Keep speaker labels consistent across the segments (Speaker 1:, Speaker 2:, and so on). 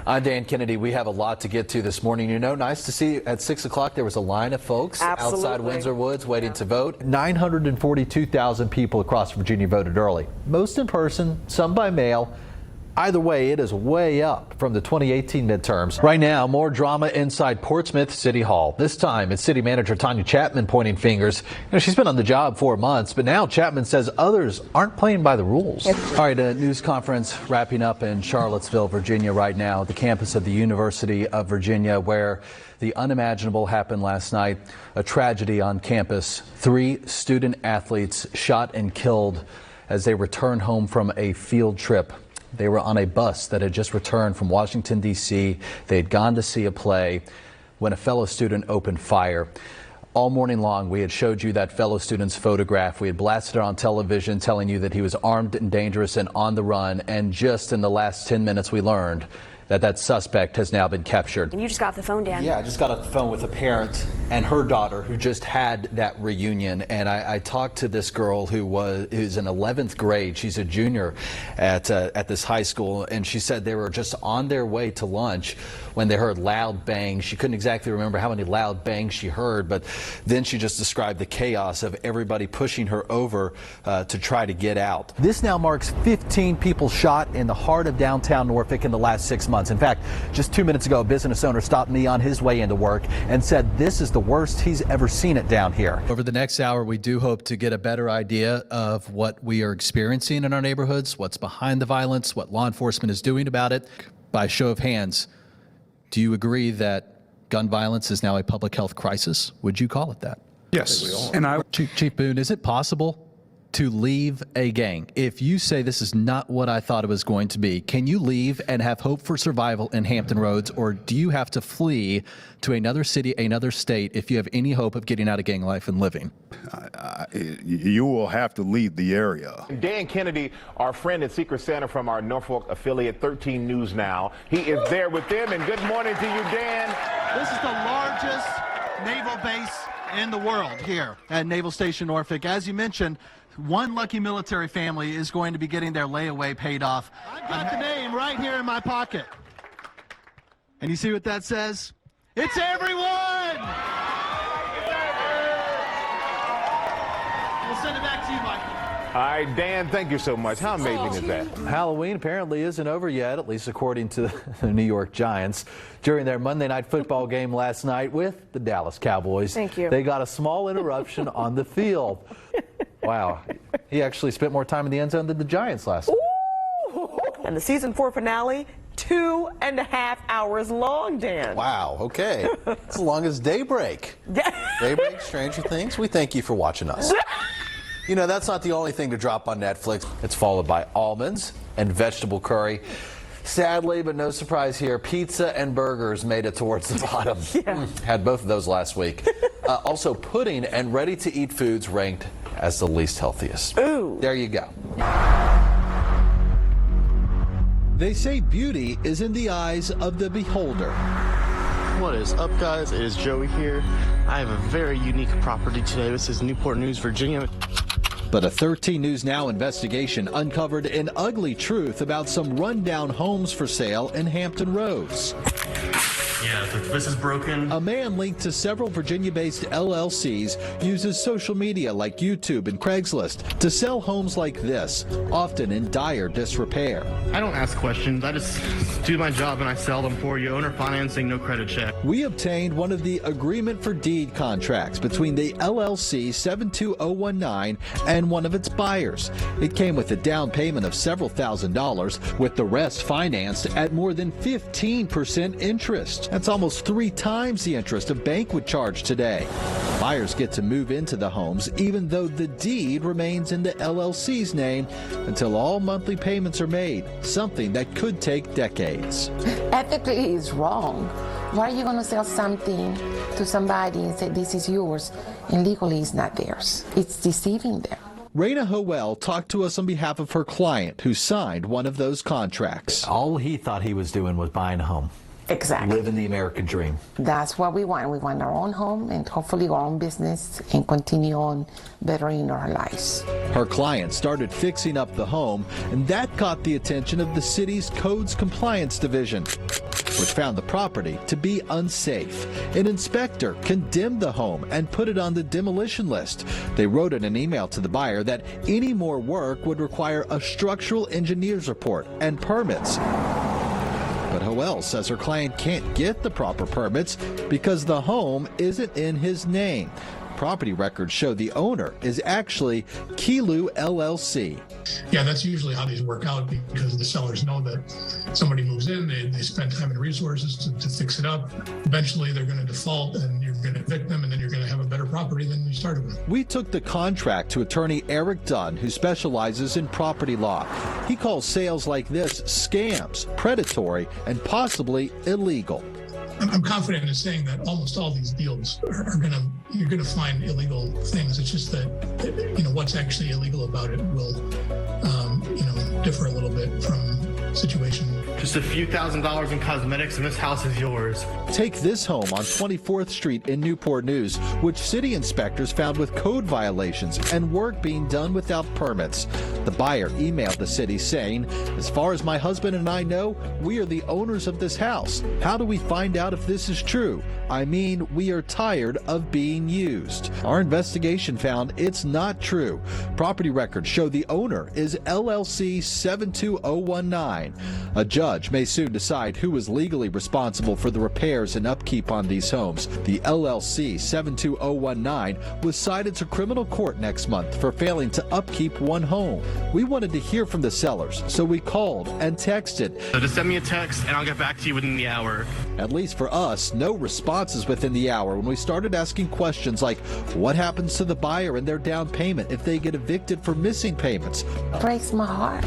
Speaker 1: I'm Dan Kennedy. We have a lot to get to this morning. You know, nice to see at 6 o'clock there was a line of folks outside Windsor Woods waiting to vote. 942,000 people across Virginia voted early, most in person, some by mail. Either way, it is way up from the 2018 midterms. Right now, more drama inside Portsmouth City Hall. This time, it's City Manager Tanya Chapman pointing fingers. You know, she's been on the job 4 months, but now Chapman says others aren't playing by the rules. All right, a news conference wrapping up in Charlottesville, Virginia right now, the campus of the University of Virginia, where the unimaginable happened last night. A tragedy on campus. 3 student athletes shot and killed as they returned home from a field trip. They were on a bus that had just returned from Washington, D.C. They had gone to see a play when a fellow student opened fire. All morning long, we had showed you that fellow student's photograph. We had blasted it on television, telling you that he was armed and dangerous and on the run. And just in the last 10 minutes, we learned that that suspect has now been captured.
Speaker 2: And you just got off the phone, Dan.
Speaker 1: Yeah, I just got off the phone with a parent and her daughter who just had that reunion. And I talked to this girl who's in 11th grade. She's a junior at this high school. And she said they were just on their way to lunch when they heard loud bangs. She couldn't exactly remember how many loud bangs she heard, but then she just described the chaos of everybody pushing her over to try to get out. This now marks 15 people shot in the heart of downtown Norfolk in the last 6 months. In fact, just 2 minutes ago, a business owner stopped me on his way into work and said this is the worst he's ever seen it down here.
Speaker 3: Over the next hour, we do hope to get a better idea of what we are experiencing in our neighborhoods, what's behind the violence, what law enforcement is doing about it. By show of hands, do you agree that gun violence is now a public health crisis? Would you call it that?
Speaker 4: Yes.
Speaker 3: Chief Boone, is it possible to leave a gang? If you say this is not what I thought it was going to be, can you leave and have hope for survival in Hampton Roads, or do you have to flee to another city, another state, if you have any hope of getting out of gang life and living?
Speaker 4: You will have to leave the area.
Speaker 5: Dan Kennedy, our friend at Secret Santa from our Norfolk affiliate, 13 News Now. He is there with them, and good morning to you, Dan.
Speaker 6: This is the largest naval base in the world here at Naval Station Norfolk. As you mentioned, one lucky military family is going to be getting their layaway paid off. I've got the name right here in my pocket. And you see what that says? It's everyone! We'll send it back to you, Michael.
Speaker 5: All right, Dan, thank you so much. How amazing is that?
Speaker 1: Halloween apparently isn't over yet, at least according to the New York Giants. During their Monday night football game last night with the Dallas Cowboys, they got a small interruption on the field. Wow, he actually spent more time in the end zone than the Giants last night.
Speaker 7: And the season 4 finale, 2.5 hours long, Dan.
Speaker 1: Wow, okay. It's as long as Daybreak. Daybreak, Stranger Things, we thank you for watching us. You know, that's not the only thing to drop on Netflix. It's followed by almonds and vegetable curry. Sadly, but no surprise here, pizza and burgers made it towards the bottom. Had both of those last week. Also, pudding and ready-to-eat foods ranked as the least healthiest.
Speaker 7: Ooh.
Speaker 1: There you go.
Speaker 3: They say beauty is in the eyes of the beholder.
Speaker 8: What is up, guys? It is Joey here. I have a very unique property today. This is Newport News, Virginia.
Speaker 3: But a 13 News Now investigation uncovered an ugly truth about some rundown homes for sale in Hampton Roads.
Speaker 8: Yeah, this is broken.
Speaker 3: A man linked to several Virginia-based LLCs uses social media like YouTube and Craigslist to sell homes like this, often in dire disrepair.
Speaker 8: I don't ask questions. I just do my job and I sell them for you. Owner financing, no credit check.
Speaker 3: We obtained one of the agreement for deed contracts between the LLC 72019 and one of its buyers. It came with a down payment of several $1,000s, with the rest financed at more than 15% interest. That's almost 3 times the interest a bank would charge today. Buyers get to move into the homes even though the deed remains in the LLC's name until all monthly payments are made, something that could take decades.
Speaker 9: Ethically, it's wrong. Why are you going to sell something to somebody and say this is yours and legally it's not theirs? It's deceiving them.
Speaker 3: Raina Howell talked to us on behalf of her client who signed one of those contracts.
Speaker 1: All he thought he was doing was buying a home.
Speaker 9: Exactly.
Speaker 1: Living the American dream.
Speaker 9: That's what we want. We want our own home and hopefully our own business and continue on bettering our lives.
Speaker 3: Her client started fixing up the home, and that caught the attention of the city's Codes Compliance Division. which found the property to be unsafe. An inspector condemned the home and put it on the demolition list. They wrote in an email to the buyer that any more work would require a structural engineer's report and permits. But Hoel says her client can't get the proper permits because the home isn't in his name. Property records show the owner is actually KOMU LLC.
Speaker 2: Yeah, that's usually how these work out because the sellers know that somebody moves in, they spend time and resources to fix it up. Eventually, they're going to default and you're going to evict them, and then you're going to have a better property than you started with.
Speaker 3: We took the contract to attorney Eric Dunn, who specializes in property law. He calls sales like this scams, predatory, and possibly illegal.
Speaker 2: I'm confident in saying that almost all these deals you're going to find illegal things. It's just that, what's actually illegal about it will, differ a little bit from situation.
Speaker 8: Just a few $1,000s in cosmetics and this house is yours.
Speaker 3: Take this home on 24th Street in Newport News, which city inspectors found with code violations and work being done without permits. The buyer emailed the city saying, "As far as my husband and I know, we are the owners of this house. How do we find out if this is true? I mean, we are tired of being used." Our investigation found it's not true. Property records show the owner is LLC 72019. A judge may soon decide who is legally responsible for the repairs and upkeep on these homes. The LLC 72019 was cited to criminal court next month for failing to upkeep one home. We wanted to hear from the sellers, so we called and texted.
Speaker 8: So just send me a text and I'll get back to you within the hour.
Speaker 3: At least for us, no responses within the hour when we started asking questions like, what happens to the buyer and their down payment if they get evicted for missing payments?
Speaker 9: It breaks my heart.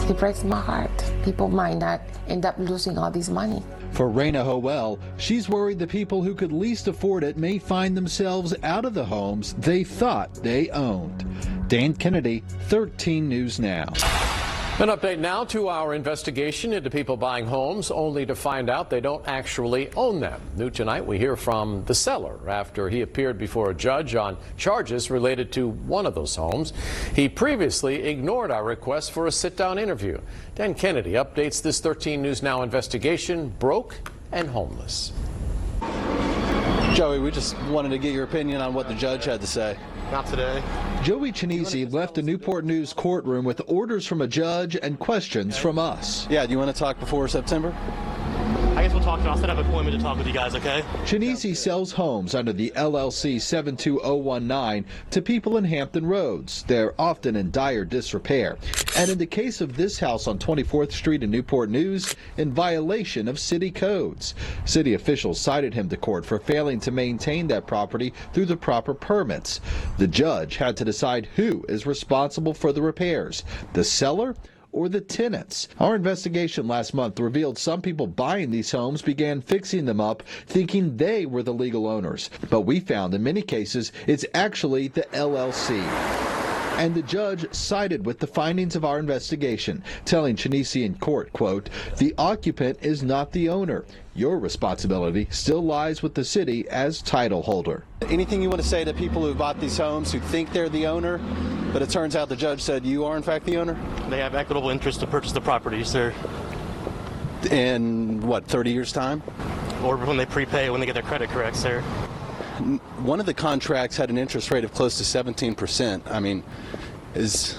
Speaker 9: It breaks my heart. People might not end up losing all this money.
Speaker 3: For Raina Hoel, she's worried the people who could least afford it may find themselves out of the homes they thought they owned. Dan Kennedy, 13 News Now.
Speaker 10: An update now to our investigation into people buying homes only to find out they don't actually own them. New tonight, we hear from the seller after he appeared before a judge on charges related to one of those homes. He previously ignored our request for a sit-down interview. Dan Kennedy updates this 13 News Now investigation, broke and homeless.
Speaker 11: Joey, we just wanted to get your opinion on what the judge had to say.
Speaker 8: Not today.
Speaker 3: Joey Chinese left the Newport News courtroom with orders from a judge and questions from us.
Speaker 11: Yeah, do you want to talk before September?
Speaker 8: I guess we'll talk. I'll set up an appointment to talk with you guys, okay?
Speaker 3: Chinese sells homes under the LLC 72019 to people in Hampton Roads. They're often in dire disrepair. And in the case of this house on 24th Street in Newport News, in violation of city codes. City officials cited him to court for failing to maintain that property through the proper permits. The judge had to decide who is responsible for the repairs, the seller or the tenants. Our investigation last month revealed some people buying these homes began fixing them up thinking they were the legal owners. But we found in many cases it's actually the LLC. And the judge sided with the findings of our investigation, telling Chinese in court, quote, "The occupant is not the owner. Your responsibility still lies with the city as title holder."
Speaker 11: Anything you want to say to people who bought these homes who think they're the owner, but it turns out the judge said you are in fact the owner?
Speaker 8: They have equitable interest to purchase the property, sir.
Speaker 11: In what, 30 years' time?
Speaker 8: Or when they prepay, when they get their credit correct, sir.
Speaker 11: One of the contracts had an interest rate of close to 17%. I mean, that's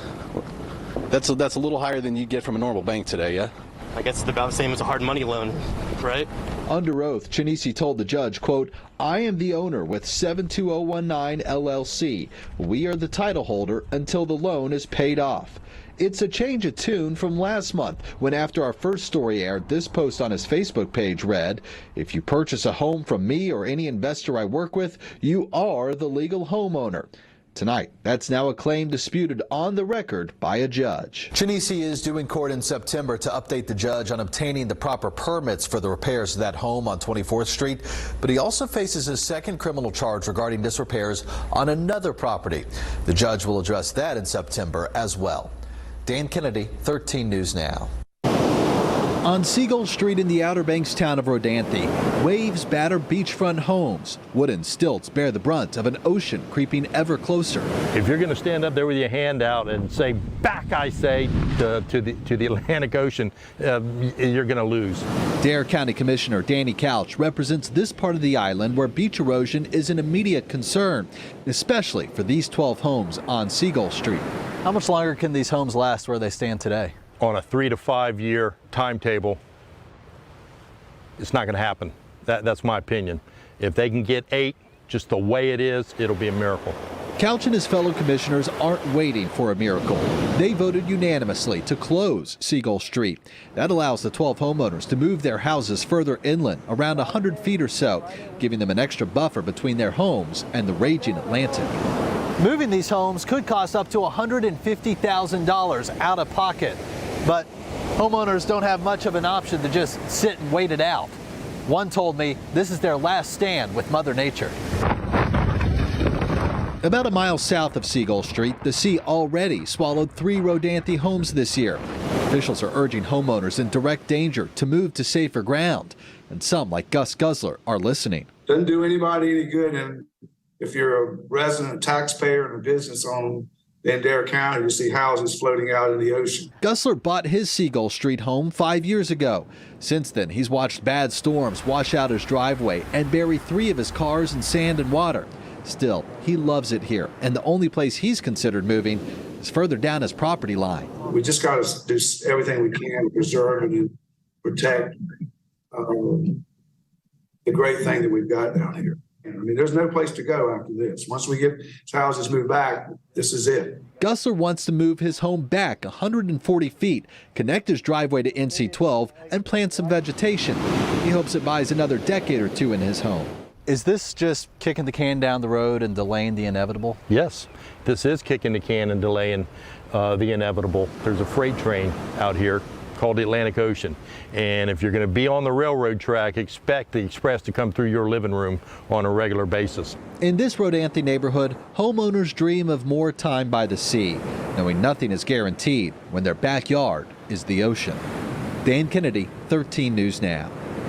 Speaker 11: a little higher than you get from a normal bank today, yeah?
Speaker 8: I guess it's about the same as a hard money loan, right?
Speaker 3: Under oath, Chinese told the judge, quote, "I am the owner with 72019 LLC. We are the title holder until the loan is paid off." It's a change of tune from last month when, after our first story aired, this post on his Facebook page read, "If you purchase a home from me or any investor I work with, you are the legal homeowner." Tonight, that's now a claim disputed on the record by a judge. Chinese is due in court in September to update the judge on obtaining the proper permits for the repairs to that home on 24th Street, but he also faces a second criminal charge regarding disrepairs on another property. The judge will address that in September as well. Dan Kennedy, 13 News Now. On Siegel Street in the Outer Banks town of Rodanthe, waves batter beachfront homes. Wooden stilts bear the brunt of an ocean creeping ever closer.
Speaker 12: If you're going to stand up there with your hand out and say, back, I say, to the Atlantic Ocean, you're going to lose.
Speaker 3: Dare County Commissioner Danny Couch represents this part of the island where beach erosion is an immediate concern, especially for these 12 homes on Siegel Street.
Speaker 1: How much longer can these homes last where they stand today?
Speaker 12: On a 3 to 5 year timetable, it's not going to happen. That's my opinion. If they can get 8 just the way it is, it'll be a miracle.
Speaker 3: Couch and his fellow commissioners aren't waiting for a miracle. They voted unanimously to close Siegel Street. That allows the 12 homeowners to move their houses further inland, around 100 feet or so, giving them an extra buffer between their homes and the raging Atlantic.
Speaker 1: Moving these homes could cost up to $150,000 out of pocket. But homeowners don't have much of an option to just sit and wait it out. One told me this is their last stand with Mother Nature.
Speaker 3: About a mile south of Siegel Street, the sea already swallowed 3 Rodanthe homes this year. Officials are urging homeowners in direct danger to move to safer ground. And some, like Gus Guzzler, are listening.
Speaker 13: Doesn't do anybody any good. And if you're a resident, taxpayer, and a business owner in Dare County, you see houses floating out in the ocean.
Speaker 3: Guzzler bought his Siegel Street home 5 years ago. Since then, he's watched bad storms wash out his driveway and bury 3 of his cars in sand and water. Still, he loves it here, and the only place he's considered moving is further down his property line.
Speaker 13: We just got to do everything we can to preserve and protect the great thing that we've got down here. I mean, there's no place to go after this. Once we get houses moved back, this is it.
Speaker 3: Guzzler wants to move his home back 140 feet, connect his driveway to NC-12, and plant some vegetation. He hopes it buys another decade or 2 in his home.
Speaker 1: Is this just kicking the can down the road and delaying the inevitable?
Speaker 12: Yes, this is kicking the can and delaying the inevitable. There's a freight train out here called the Atlantic Ocean. And if you're going to be on the railroad track, expect the express to come through your living room on a regular basis.
Speaker 3: In this Rodanthe neighborhood, homeowners dream of more time by the sea, knowing nothing is guaranteed when their backyard is the ocean. Dan Kennedy, 13 News Now.